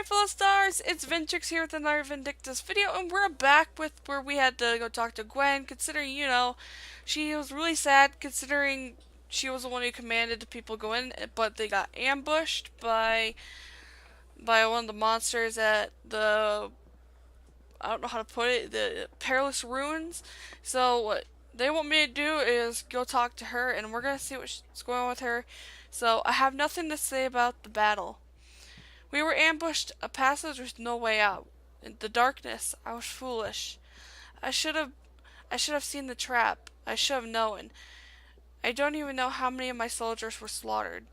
fellow stars, it's Vindictus here with another Vindictus video, and we're back with where we had to go talk to Gwen, considering, she was really sad, considering she was the one who commanded the people go in, but they got ambushed by one of the monsters at the, I don't know how to put it, the Perilous Ruins. So what they want me to do is go talk to her, and we're gonna see what's going on with her. So I have nothing to say about the battle. We were ambushed, a passage with no way out. In the darkness, I was foolish. I should have seen the trap. I should have known. I don't even know how many of my soldiers were slaughtered.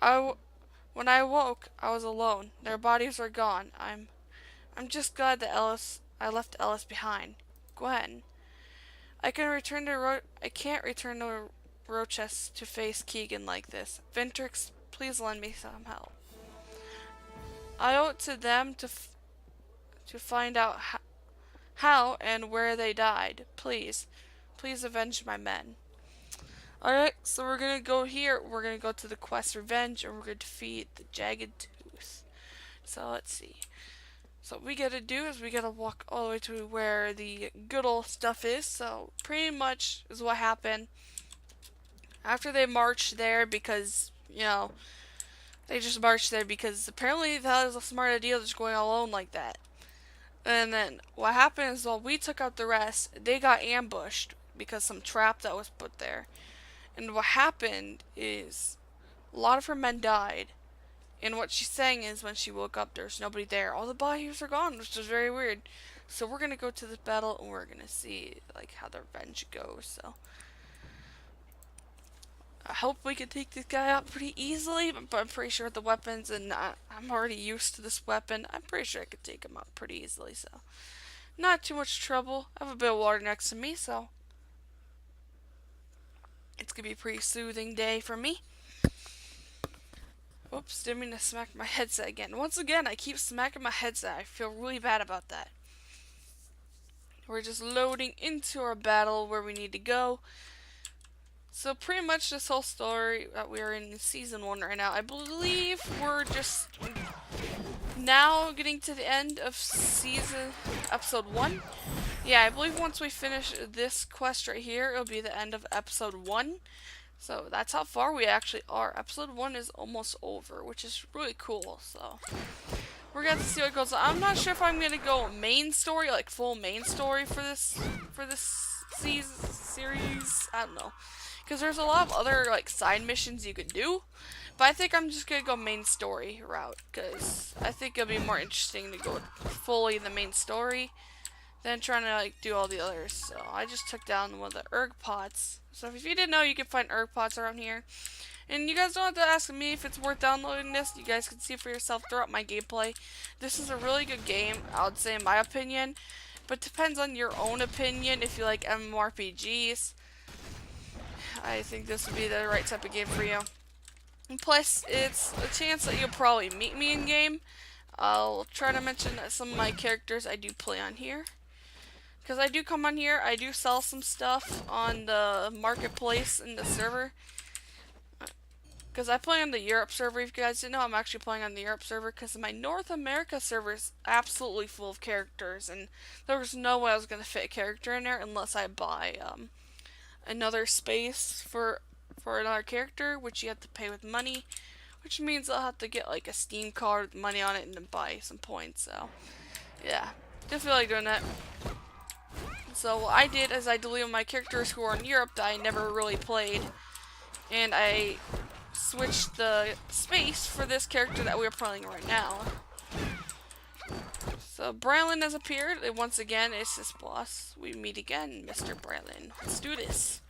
When I awoke, I was alone. Their bodies were gone. I'm just glad that I left Ellis behind. Gwen. I can't return to Rochester to face Keegan like this. Vindictus, please lend me some help. I owe it to them to find out how and where they died. Please avenge my men. Alright, so we're gonna go here. We're gonna go to the quest Revenge, and we're gonna defeat the Jagged Tooth. So let's see. So what we gotta do is we gotta walk all the way to where the good old stuff is. So pretty much is what happened after they marched there, because they just marched there because apparently that was a smart idea, just going alone like that. And then what happened is while we took out the rest, they got ambushed because some trap that was put there. And what happened is a lot of her men died. And what she's saying is when she woke up, there's nobody there. All the bodies are gone, which is very weird. So we're gonna go to this battle and we're gonna see how the revenge goes. So I hope we can take this guy out pretty easily, but I'm pretty sure with the weapons, and I'm already used to this weapon, I'm pretty sure I could take him out pretty easily, so not too much trouble. I have a bit of water next to me, so it's gonna be a pretty soothing day for me. Oops, didn't mean to smack my headset again. Once again, I keep smacking my headset. I feel really bad about that. We're just loading into our battle where we need to go. So pretty much this whole story that we're in season 1 right now, I believe we're just now getting to the end of episode 1. Yeah, I believe once we finish this quest right here, it'll be the end of episode 1. So that's how far we actually are. Episode 1 is almost over, which is really cool. So we're gonna have to see what goes on. I'm not sure if I'm gonna go main story, like full main story for this series. I don't know. Because there's a lot of other side missions you can do, but I think I'm just gonna go main story route, because I think it'll be more interesting to go fully the main story than trying to do all the others. So I just took down one of the erg pots. So if you didn't know, you can find erg pots around here, and you guys don't have to ask me if it's worth downloading this. You guys can see for yourself throughout my gameplay. This is a really good game, I would say, in my opinion, but depends on your own opinion. If you like MMORPGs, I think this would be the right type of game for you. And plus, it's a chance that you'll probably meet me in game. I'll try to mention that some of my characters I do play on here. Because I do come on here, I do sell some stuff on the marketplace in the server. Because I play on the Europe server. If you guys didn't know, I'm actually playing on the Europe server because my North America server is absolutely full of characters. And there was no way I was going to fit a character in there unless I buy another space for another character, which you have to pay with money, which means I'll have to get a Steam card with money on it and then buy some points. So yeah, didn't feel like doing that. So what I did is I deleted my characters who are in Europe that I never really played, and I switched the space for this character that we're playing right now. So Brylin has appeared, and once again, it's this boss. We meet again, Mr. Brylin. Let's do this.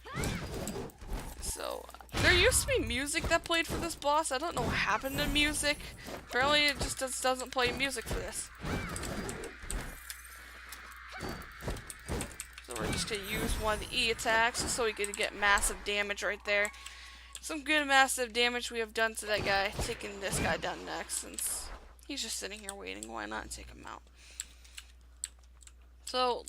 So, there used to be music that played for this boss. I don't know what happened to music. Apparently it just doesn't play music for this. So we're just gonna use one of the E attacks so we can get massive damage right there. Some good massive damage we have done to that guy. Taking this guy down next, since he's just sitting here waiting. Why not take him out? So,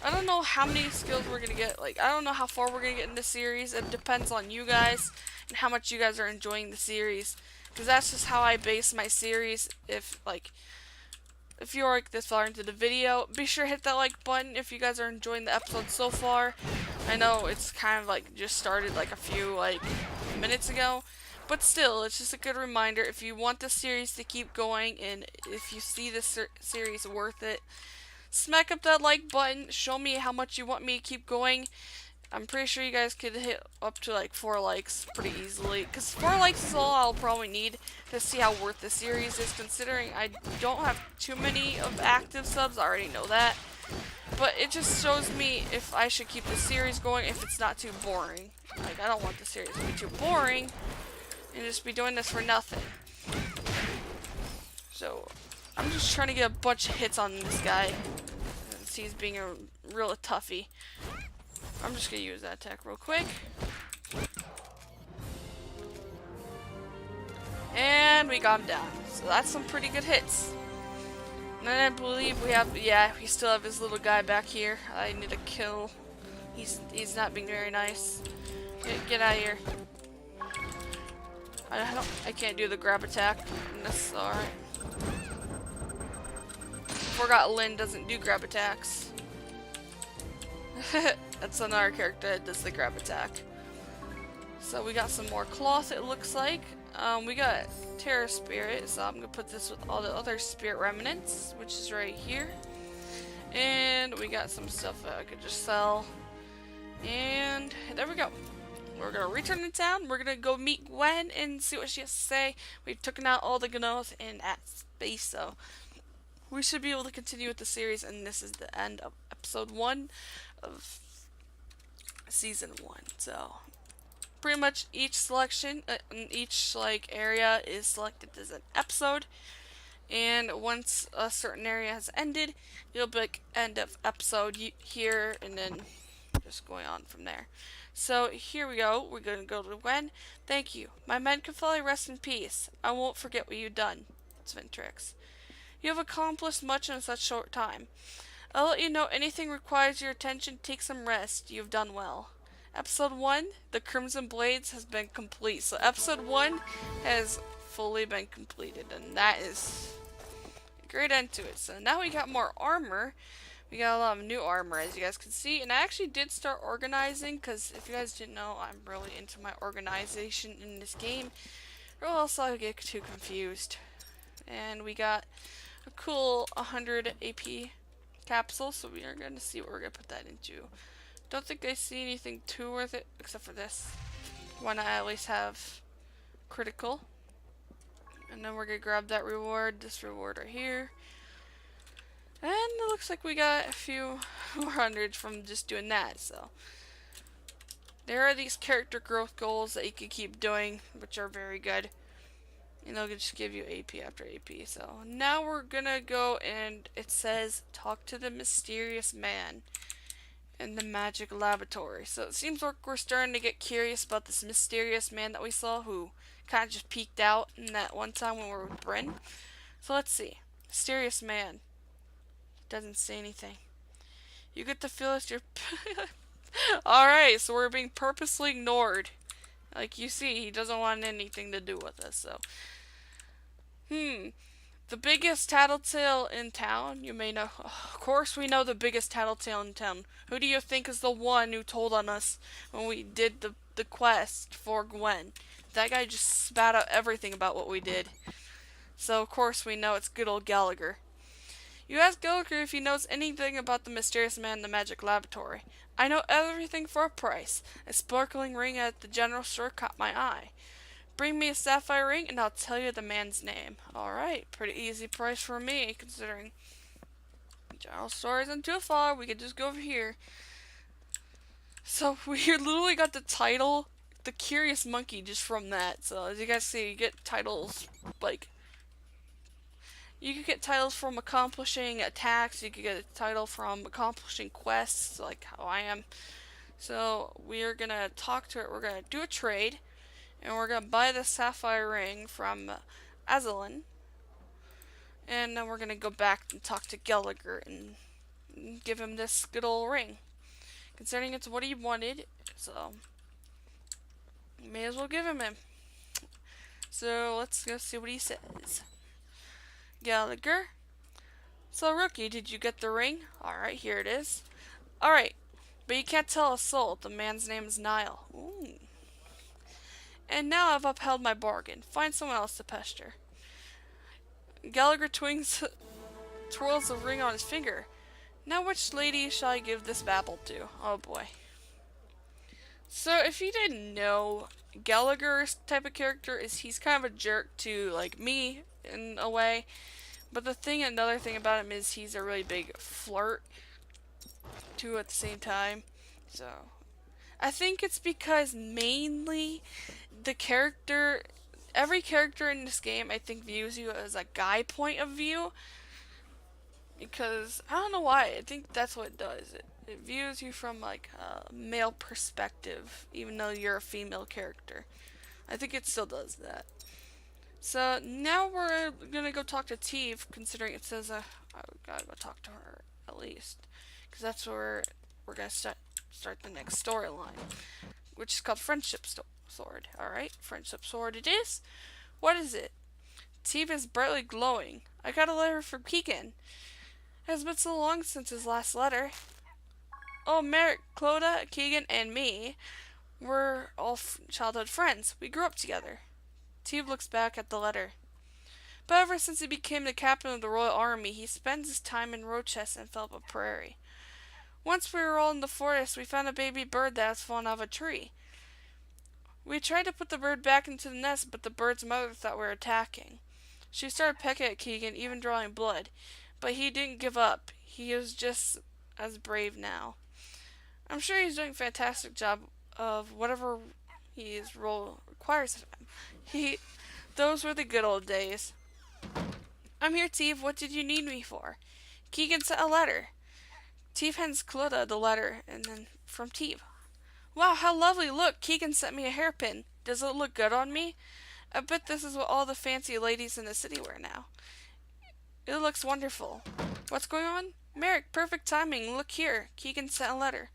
I don't know how many skills we're gonna get. I don't know how far we're gonna get in this series. It depends on you guys and how much you guys are enjoying the series. because that's just how I base my series. If you're like this far into the video, be sure to hit that like button if you guys are enjoying the episode so far. I know it's kind of like just started like a few like minutes ago, but still, it's just a good reminder if you want the series to keep going and if you see this series worth it, smack up that like button, show me how much you want me to keep going. I'm pretty sure you guys could hit up to like 4 likes pretty easily, because 4 likes is all I'll probably need to see how worth the series is, considering I don't have too many of active subs. I already know that, but it just shows me if I should keep the series going, if it's not too boring. Like, I don't want the series to be too boring and just be doing this for nothing. So I'm just trying to get a bunch of hits on this guy since he's being a real toughie. I'm just gonna use that attack real quick. And we got him down. So that's some pretty good hits. And then I believe we have, yeah, we still have his little guy back here. I need to kill. He's not being very nice. Get out of here. I can't do the grab attack. That's alright. Forgot Lynn doesn't do grab attacks. That's another character that does the grab attack. So we got some more cloth, it looks like. We got Terror Spirit, so I'm gonna put this with all the other spirit remnants, which is right here. And we got some stuff that I could just sell. And there we go. We're gonna return to town. We're gonna go meet Gwen and see what she has to say. We've taken out all the Gnoth in at space, so we should be able to continue with the series. And this is the end of episode 1 of season 1. So pretty much each selection, each like area is selected as an episode. And once a certain area has ended, you'll be like end of episode here, and then just going on from there. So here we go. We're going to go to Gwen. Thank you. My men can finally rest in peace. I won't forget what you've done. It's Vindictus. You have accomplished much in such short time. I'll let you know anything requires your attention. Take some rest. You've done well. Episode 1, The Crimson Blades, has been complete. So episode 1 has fully been completed, and that is a great end to it. So now we got more armor. We got a lot of new armor, as you guys can see, and I actually did start organizing, because if you guys didn't know, I'm really into my organization in this game, or else I'll get too confused. And we got a cool 100 AP capsule, so we are going to see what we're going to put that into. Don't think I see anything too worth it, except for this. Why not at least have critical? And then we're going to grab that reward, this reward right here. And it looks like we got a few more hundreds from just doing that, so. There are these character growth goals that you can keep doing, which are very good. And they'll just give you AP after AP. So now we're gonna go, and it says, talk to the mysterious man in the magic laboratory. So it seems like we're starting to get curious about this mysterious man that we saw, who kind of just peeked out in that one time when we were with Bryn. So let's see. Mysterious man. Doesn't say anything. You get the feel as you're alright, so we're being purposely ignored. Like you see, he doesn't want anything to do with us, so. The biggest tattletale in town, you may know. Of course we know the biggest tattletale in town. Who do you think is the one who told on us when we did the quest for Gwen? That guy just spat out everything about what we did. So of course we know it's good old Gallagher. You ask Gallagher if he knows anything about the mysterious man in the magic laboratory. I know everything for a price. A sparkling ring at the general store caught my eye. Bring me a sapphire ring and I'll tell you the man's name. Alright, pretty easy price for me, considering the general store isn't too far. We could just go over here. So we literally got the title, The Curious Monkey, just from that. So as you guys see, you get titles like, you could get titles from accomplishing attacks, you could get a title from accomplishing quests, like how I am. So we're gonna talk to it, we're gonna do a trade, and we're gonna buy the sapphire ring from Azalin. And then we're gonna go back and talk to Gallagher and give him this good old ring. Considering it's what he wanted, so may as well give him. So let's go see what he says. Gallagher. So, rookie, did you get the ring? Alright, here it is. Alright, but you can't tell a soul. The man's name is Niall. Ooh. And now I've upheld my bargain. Find someone else to pester. Gallagher twirls the ring on his finger. Now which lady shall I give this babble to? Oh boy. So if you didn't know, Gallagher's type of character is he's kind of a jerk to like me in a way. But another thing about him is he's a really big flirt too at the same time. So I think it's because mainly every character in this game I think views you as a guy point of view. Because I don't know why. I think that's what it does. It views you from like a male perspective, even though you're a female character. I think it still does that. So now we're gonna go talk to Teve, considering it says I gotta go talk to her at least, because that's where we're gonna start the next storyline, which is called Friendship Sword. All right, Friendship Sword it is. What is it? Teve is brightly glowing. I got a letter from Keegan. It has been so long since his last letter. Oh, Merrick, Clodagh, Keegan, and me were all childhood friends. We grew up together. Teve looks back at the letter. But ever since he became the captain of the Royal Army, he spends his time in Rochester and Philippa Prairie. Once we were all in the forest, we found a baby bird that was fallen out of a tree. We tried to put the bird back into the nest, but the bird's mother thought we were attacking. She started pecking at Keegan, even drawing blood. But he didn't give up. He is just as brave now. I'm sure he's doing a fantastic job of whatever his role requires of him. Those were the good old days. I'm here, Teve. What did you need me for? Keegan sent a letter. Teve hands Clodagh the letter, and then from Teve. Wow, how lovely. Look, Keegan sent me a hairpin. Does it look good on me? I bet this is what all the fancy ladies in the city wear now. It looks wonderful. What's going on? Merrick, perfect timing. Look here. Keegan sent a letter.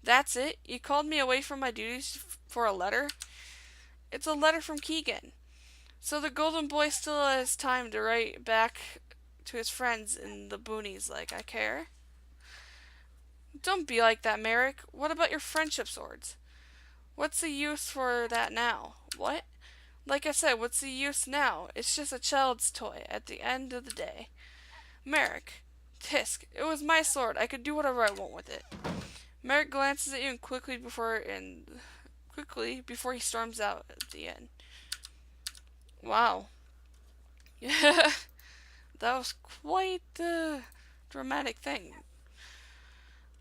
That's it? You called me away from my duties for a letter? It's a letter from Keegan. So the golden boy still has time to write back to his friends in the boonies like I care? Don't be like that, Merrick. What about your friendship swords? What's the use for that now? What? Like I said, what's the use now? It's just a child's toy at the end of the day. Merrick. Tisk. It was my sword. I could do whatever I want with it. Merrick glances at you and quickly before he storms out at the end. Wow. Yeah. That was quite the dramatic thing.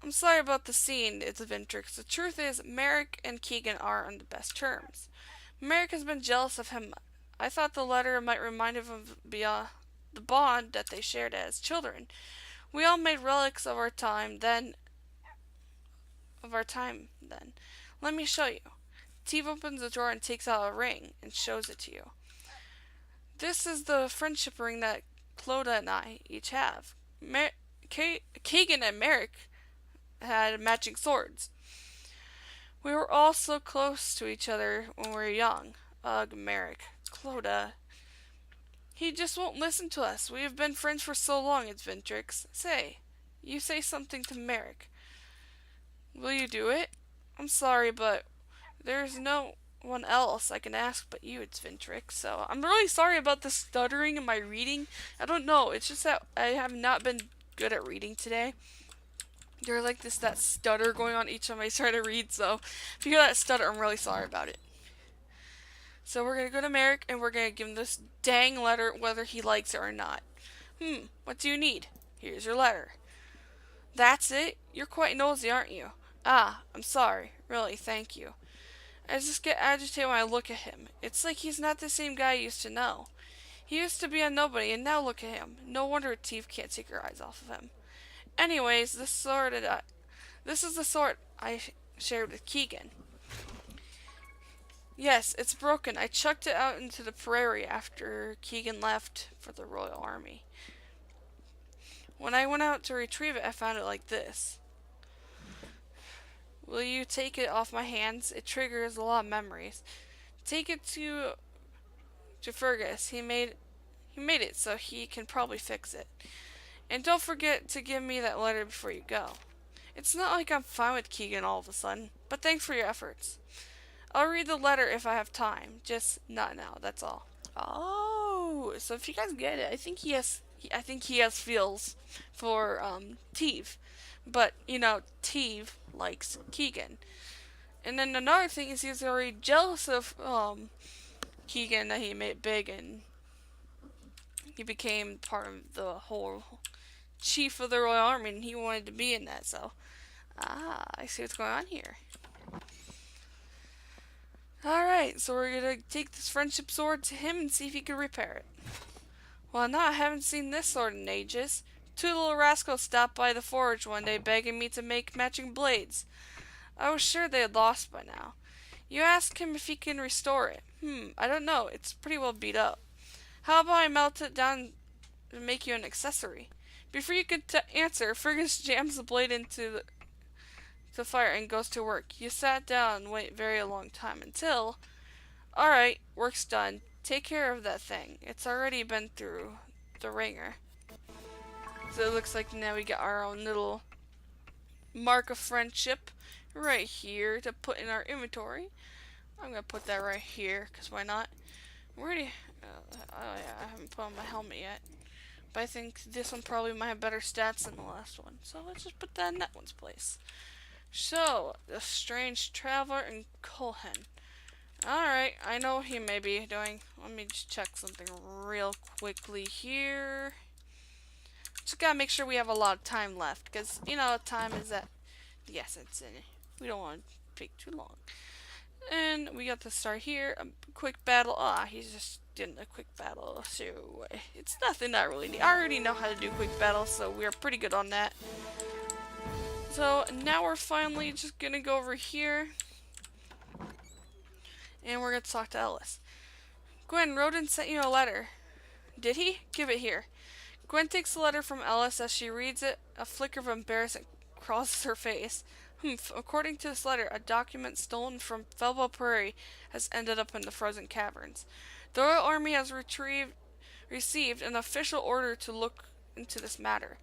I'm sorry about the scene, it's Vindictus. The truth is, Merrick and Keegan are on the best terms. Merrick has been jealous of him. I thought the letter might remind him of the bond that they shared as children. We all made relics of our time then. Let me show you. Teve opens the drawer and takes out a ring and shows it to you. This is the friendship ring that Clodagh and I each have. Keegan and Merrick had matching swords. We were all so close to each other when we were young. Ugh, Merrick. Clodagh. He just won't listen to us. We have been friends for so long, it's Vindictus. You say something to Merrick. Will you do it? I'm sorry, but there's no one else I can ask but you, it's Vindictus. So I'm really sorry about the stuttering in my reading. I don't know. It's just that I have not been good at reading today. There's like that stutter going on each time I try to read, so if you hear that stutter, I'm really sorry about it. So we're gonna go to Merrick and we're gonna give him this dang letter whether he likes it or not. What do you need? Here's your letter. That's it? You're quite nosy, aren't you? Ah, I'm sorry. Really, thank you. I just get agitated when I look at him. It's like he's not the same guy I used to know. He used to be a nobody, and now look at him. No wonder Teve can't take her eyes off of him. Anyways, this is the sword I shared with Keegan. Yes, it's broken. I chucked it out into the prairie after Keegan left for the Royal Army. When I went out to retrieve it, I found it like this. Will you take it off my hands? It triggers a lot of memories. Take it to to Fergus. He made it, so he can probably fix it. And don't forget to give me that letter before you go. It's not like I'm fine with Keegan all of a sudden, but thanks for your efforts. I'll read the letter if I have time, just not now, that's all. Oh, so if you guys get it, I think he has feels for Teve. But, you know, Teve likes Keegan. And then another thing is he's already jealous of Keegan, that he made it big and he became part of the whole chief of the Royal Army and he wanted to be in that, so I see what's going on here. Alright, so we're gonna take this friendship sword to him and see if he can repair it. Well, no, I haven't seen this sword in ages. Two little rascals stopped by the forge one day begging me to make matching blades. I was sure they had lost by now. You ask him if he can restore it. I don't know. It's pretty well beat up. How about I melt it down and make you an accessory? Before you could answer, Fergus jams the blade into the fire and goes to work. You sat down and wait very long time until... Alright, work's done. Take care of that thing. It's already been through the ringer. So it looks like now we got our own little mark of friendship right here to put in our inventory. I'm gonna put that right here, because why not? Where do you... oh yeah, I haven't put on my helmet yet. But I think this one probably might have better stats than the last one. So let's just put that in that one's place. So, the strange traveler in Colhen. Alright, I know what he may be doing. Let me just check something real quickly here. Just gotta make sure we have a lot of time left, because, you know, time is at the essence, and we don't want to take too long. And we got to start here. A quick battle. He's just doing a quick battle, so it's nothing I really need. I already know how to do quick battles, so we're pretty good on that. So, now we're finally just gonna go over here. And we're gonna talk to Ellis. Gwen, Roden sent you a letter. Did he? Give it here. Gwen takes the letter from Ellis. As she reads it, a flicker of embarrassment crosses her face. According to this letter, a document stolen from Felbo Prairie has ended up in the frozen caverns. The Royal Army has received an official order to look into this matter.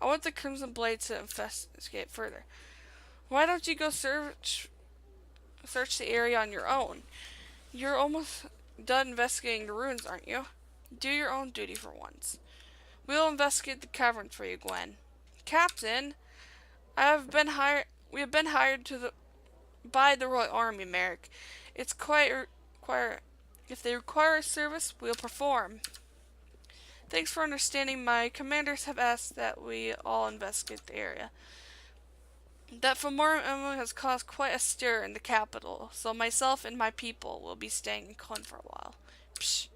I want the Crimson Blade to investigate further. Why don't you go search the area on your own? You're almost done investigating the ruins, aren't you? Do your own duty for once. We'll investigate the caverns for you, Gwen. Captain, we have been hired by the Royal Army, Merrick. It's if they require our service, we'll perform. Thanks for understanding. My commanders have asked that we all investigate the area. That Fomorium has caused quite a stir in the capital, so myself and my people will be staying in Colin for a while. Psh.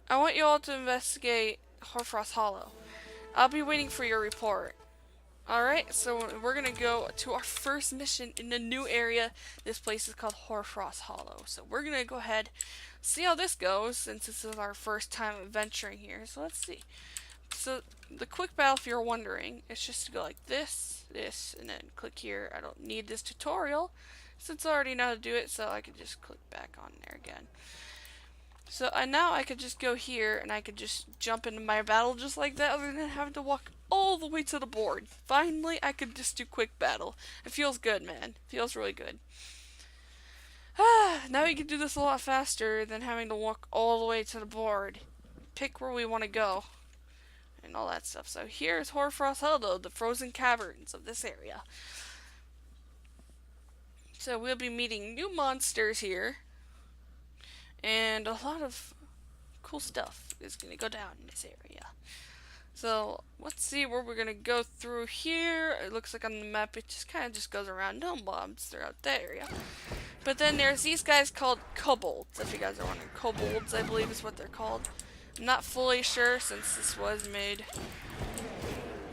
I want you all to investigate Hoarfrost Hollow. I'll be waiting for your report. Alright, so we're gonna go to our first mission in the new area. This place is called Hoarfrost Hollow. So we're gonna go ahead, see how this goes, since this is our first time adventuring here. So let's see. So the quick battle, if you're wondering, is just to go like this, and then click here. I don't need this tutorial, since I already know how to do it, so I can just click back on there again. So now I could just go here, and I could just jump into my battle just like that, other than having to walk all the way to the board. Finally, I could just do quick battle. It feels good, man. It feels really good. Now we can do this a lot faster than having to walk all the way to the board. Pick where we want to go. And all that stuff. So here's Hoarfrost Hollow, the frozen caverns of this area. So we'll be meeting new monsters here. And a lot of cool stuff is going to go down in this area. So let's see where we're going to go through here. It looks like on the map it just kind of just goes around. No mobs throughout that area. But then there's these guys called kobolds, if you guys are wondering. Kobolds, I believe is what they're called. I'm not fully sure since this was made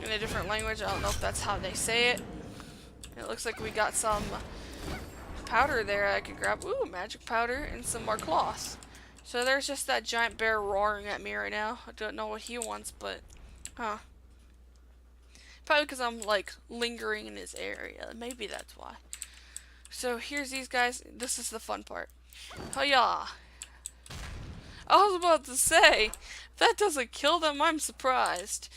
in a different language. I don't know if that's how they say it. It looks like we got some powder there I could grab. Ooh, magic powder and some more cloth. So there's just that giant bear roaring at me right now. I don't know what he wants, but probably because I'm like lingering in his area. Maybe that's why. So here's these guys. This is the fun part. Oh yeah. I was about to say, if that doesn't kill them, I'm surprised.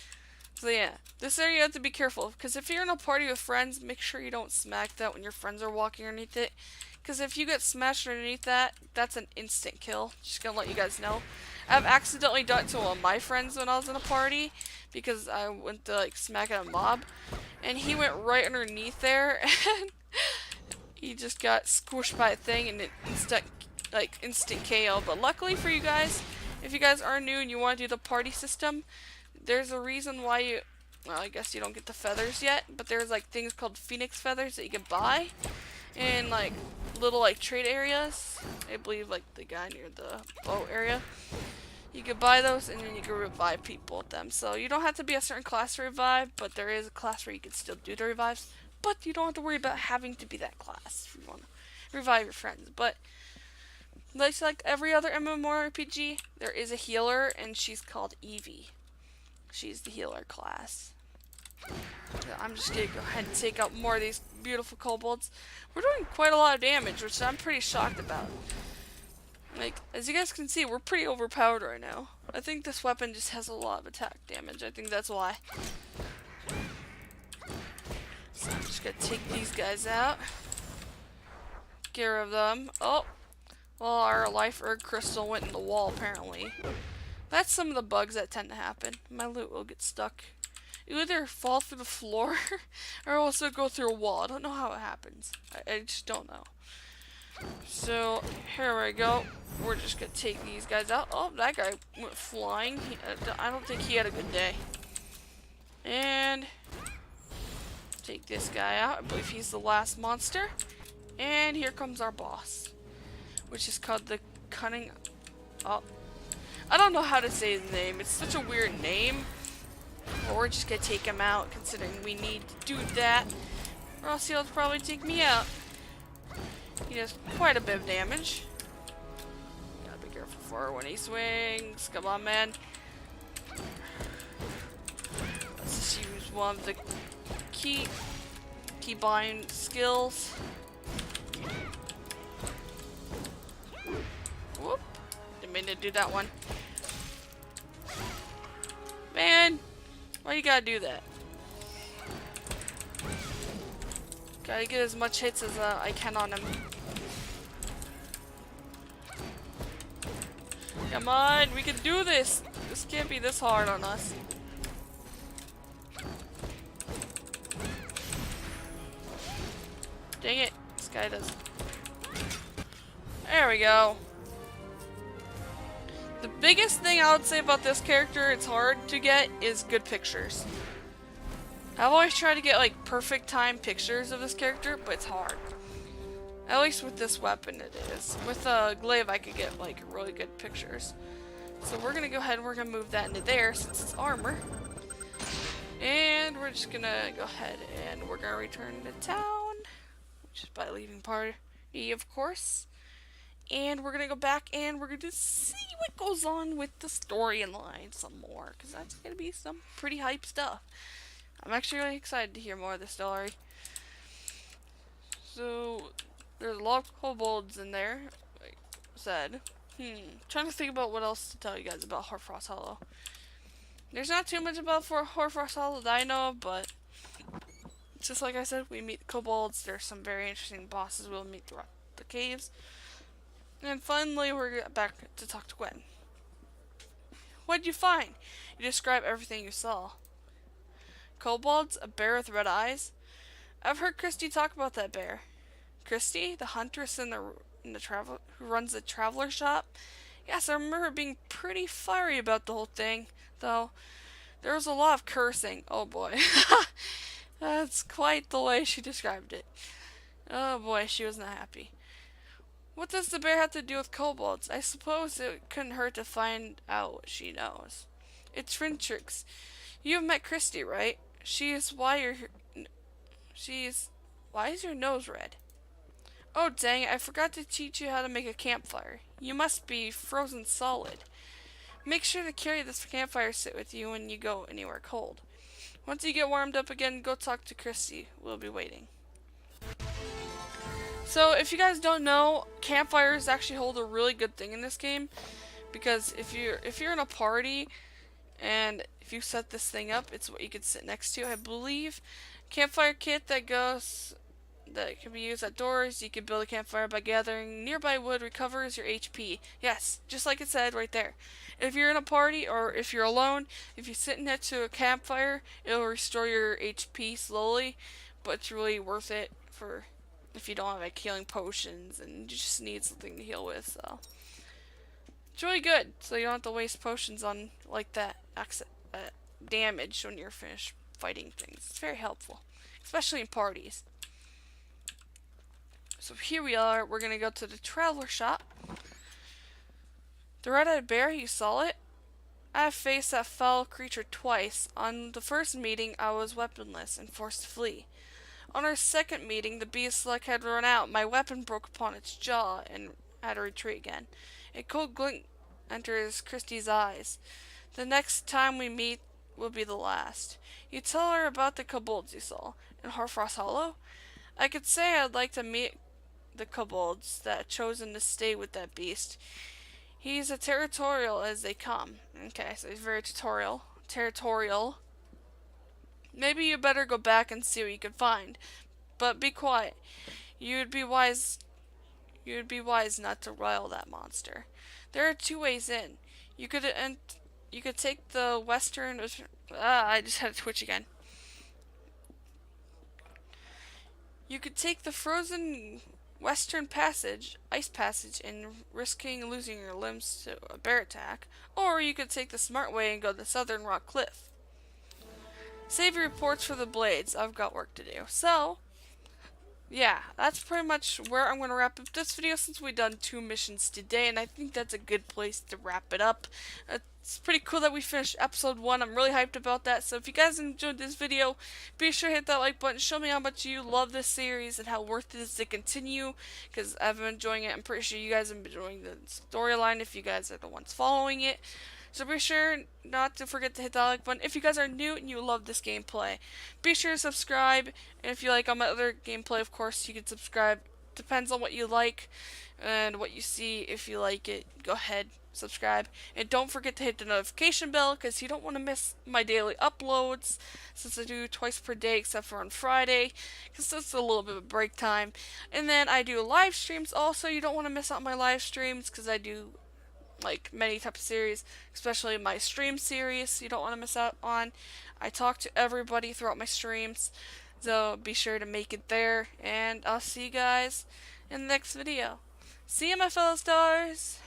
So yeah, this area you have to be careful, because if you're in a party with friends, make sure you don't smack that when your friends are walking underneath it. Because if you get smashed underneath that, that's an instant kill. Just gonna let you guys know. I've accidentally done it to one of my friends when I was in a party, because I went to like smack at a mob, and he went right underneath there, and he just got squished by a thing, and it instant KO. But luckily for you guys, if you guys are new and you want to do the party system, there's a reason why you, well, I guess you don't get the feathers yet, but there's like things called phoenix feathers that you can buy in like little like trade areas. I believe like the guy near the boat area. You can buy those and then you can revive people with them. So you don't have to be a certain class to revive, but there is a class where you can still do the revives. But you don't have to worry about having to be that class if you want to revive your friends. But like every other MMORPG, there is a healer and she's called Evie. She's the healer class. I'm just gonna go ahead and take out more of these beautiful kobolds. We're doing quite a lot of damage, which I'm pretty shocked about. Like, as you guys can see, we're pretty overpowered right now. I think this weapon just has a lot of attack damage. I think that's why. So I'm just gonna take these guys out. Get rid of them. Oh! Well, our life herb crystal went in the wall, apparently. That's some of the bugs that tend to happen. My loot will get stuck. You either fall through the floor or also go through a wall. I don't know how it happens. I just don't know. So, here we go. We're just gonna take these guys out. Oh, that guy went flying. I don't think he had a good day. And take this guy out. I believe he's the last monster. And here comes our boss, which is called the Cunning... Oh. I don't know how to say his name. It's such a weird name. But we're just gonna take him out, considering we need to do that. Or else he'll probably take me out. He does quite a bit of damage. Gotta be careful for when he swings. Come on, man. Let's just use one of the keybind skills. Whoop. Didn't mean to do that one. Man, why you gotta do that? Gotta get as much hits as I can on him. Come on, we can do this! This can't be this hard on us. Dang it, this guy does. There we go. The biggest thing I would say about this character, it's hard to get, is good pictures. I've always tried to get like perfect time pictures of this character, but it's hard. At least with this weapon it is. With a glaive I could get like really good pictures. So we're gonna go ahead and we're gonna move that into there since it's armor. And we're just gonna go ahead and we're gonna return to town. Which is by leaving party, of course. And we're gonna go back and we're gonna see what goes on with the story and line some more. Because that's gonna be some pretty hype stuff. I'm actually really excited to hear more of the story. So, there's a lot of kobolds in there, like I said. Trying to think about what else to tell you guys about Hoarfrost Hollow. There's not too much about Hoarfrost Hollow that I know of, but just like I said, we meet the kobolds. There's some very interesting bosses we'll meet throughout the caves. And finally, we're back to talk to Gwen. What'd you find? You describe everything you saw. Kobolds? A bear with red eyes? I've heard Christy talk about that bear. Christy? The huntress in the travel who runs the traveler shop? Yes, I remember her being pretty fiery about the whole thing, though. There was a lot of cursing. Oh boy. That's quite the way she described it. Oh boy, she was not happy. What does the bear have to do with kobolds? I suppose it couldn't hurt to find out what she knows. It's Vindictus. You have met Christy, right? Why is your nose red? Oh dang it, I forgot to teach you how to make a campfire. You must be frozen solid. Make sure to carry this campfire set with you when you go anywhere cold. Once you get warmed up again, go talk to Christy. We'll be waiting. So, if you guys don't know, campfires actually hold a really good thing in this game. because if you're in a party and if you set this thing up, it's what you could sit next to, I believe. Campfire kit that can be used outdoors. You can build a campfire by gathering nearby wood, recovers your HP. Yes, just like it said right there. If you're in a party or if you're alone, if you sit next to a campfire, it'll restore your HP slowly, but it's really worth it for if you don't have like healing potions and you just need something to heal with. So it's really good, so you don't have to waste potions on like that damage when you're finished fighting things. It's very helpful, especially in parties. So here we are. We're gonna go to the traveler shop. The red-eyed bear, you saw it? I have faced that foul creature twice. On the first meeting, I was weaponless and forced to flee. On our second meeting, the beast's luck had run out. My weapon broke upon its jaw and I had to retreat again. A cold glint enters Christie's eyes. The next time we meet will be the last. You tell her about the kobolds you saw in Harfrost Hollow? I could say I'd like to meet the kobolds that have chosen to stay with that beast. He's as territorial as they come. Okay, so he's very territorial. Maybe you better go back and see what you can find. But be quiet. You'd be wise not to rile that monster. There are two ways in. You could take the western. I just had a twitch again. You could take the frozen western passage, ice passage, and risking losing your limbs to a bear attack, or you could take the smart way and go the southern rock cliff. Save your reports for the blades. I've got work to do. So, yeah, that's pretty much where I'm going to wrap up this video since we've done 2 missions today, and I think that's a good place to wrap it up. It's pretty cool that we finished episode 1. I'm really hyped about that, so if you guys enjoyed this video, be sure to hit that like button. Show me how much you love this series and how worth it is to continue, because I've been enjoying it. I'm pretty sure you guys have been enjoying the storyline if you guys are the ones following it. So be sure not to forget to hit that like button. If you guys are new and you love this gameplay, be sure to subscribe. And if you like all my other gameplay, of course, you can subscribe. Depends on what you like and what you see. If you like it, go ahead, subscribe. And don't forget to hit the notification bell because you don't want to miss my daily uploads, since I do twice per day except for on Friday, because that's a little bit of break time. And then I do live streams also. You don't want to miss out on my live streams because I do like many types of series, especially my stream series you don't want to miss out on. I talk to everybody throughout my streams, so be sure to make it there, and I'll see you guys in the next video. See you, my fellow stars!